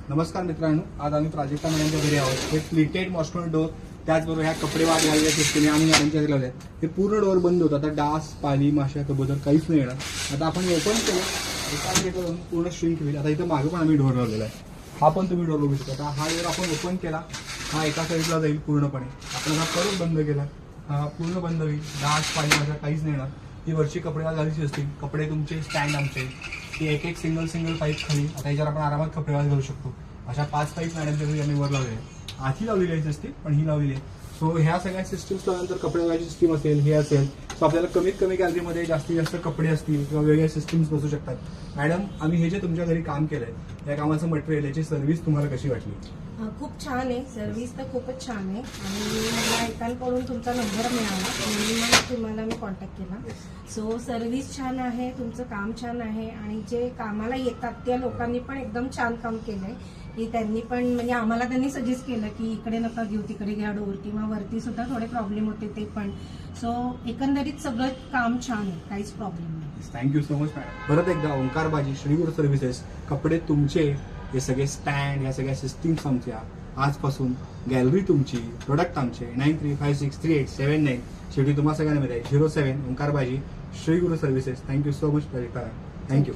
नमस्कार मित्रांनो, आज आम्ही प्राजक्ता मॅडमच्या घरी आहोत. हे प्लिटेड मॉस्किटो डोर, त्याचबरोबर ह्या कपडे वाट घालल्या सिस्टीम आम्ही मॅडमच्या घरी लावले. हे पूर्ण डोर बंद होतं. आता डास, पाली, माशा, कबूतर काहीच नाही येणार. आता आपण ओपन केलं, एका करून पूर्ण श्रिंक होईल. आता इथं मागे पण आम्ही डोर लावलेला आहे. हा पण तुम्ही डोर बघू शकता. हा डोर आपण ओपन केला, हा एका साईडला जाईल पूर्णपणे. आपण हा परत बंद केला, हा पूर्ण बंद होईल. डास, पाली, माशा काहीच नाही येणार. ही वरची कपडे घालायची असतील, कपडे तुमचे स्टँड आमचे, की एक सिंगल पाईप खाली. आता याच्यावर आपण आरामात कपडे घालू शकतो. अशा 5 पाईप मॅडमच्या घरी आम्ही वर लावले. आधी लावलेली आहे सिस्टीम, पण ही लावलेली आहे. सो ह्या सगळ्या सिस्टीम्स लावल्यानंतर कपडे घालायची सिस्टीम असेल, हे असेल, सो आपल्याला कमीत कमी गॅलरीमध्ये जास्तीत जास्त कपडे असतील किंवा वेगळ्या सिस्टीम्स बसू शकतात. मॅडम, आम्ही हे जे तुमच्या घरी काम केलंय, या कामाचं मटेरियल, याची सर्व्हिस तुम्हाला कशी वाटली? खूप छान आहे. सर्व्हिस तर खूपच छान आहे आणि मला एकांकडून तुमचा नंबर मिळाला म्हणून मग तुम्हाला मी कॉन्टॅक्ट केला. सो सर्व्हिस छान आहे, तुमचं काम छान आहे आणि जे कामाला येतात त्या लोकांनी पण एकदम छान काम केलंय. की त्यांनी पण म्हणजे आम्हाला त्यांनी सजेस्ट केलं की इकडे नका घेऊ, तिकडे घ्या डोर, किंवा वरती सुद्धा थोडे प्रॉब्लेम होते ते पण. सो एकंदरीत सगळं काम छान आहे, काहीच प्रॉब्लेम नाही. Thank you so much madam. परत एकदा ओंकार बाजी, श्री गुरु सर्व्हिसेस. कपडे तुमचे, हे सगळे स्टँड, या सगळ्या सिस्टीम्स आमच्या. आजपासून गॅलरी तुमची, प्रोडक्ट आमचे. 93563879. शेवटी तुम्हाला सगळ्यांना मिळेल 07 ओंकार बाजी, श्री गुरु services. Thank you so much Prajakta. Thank you.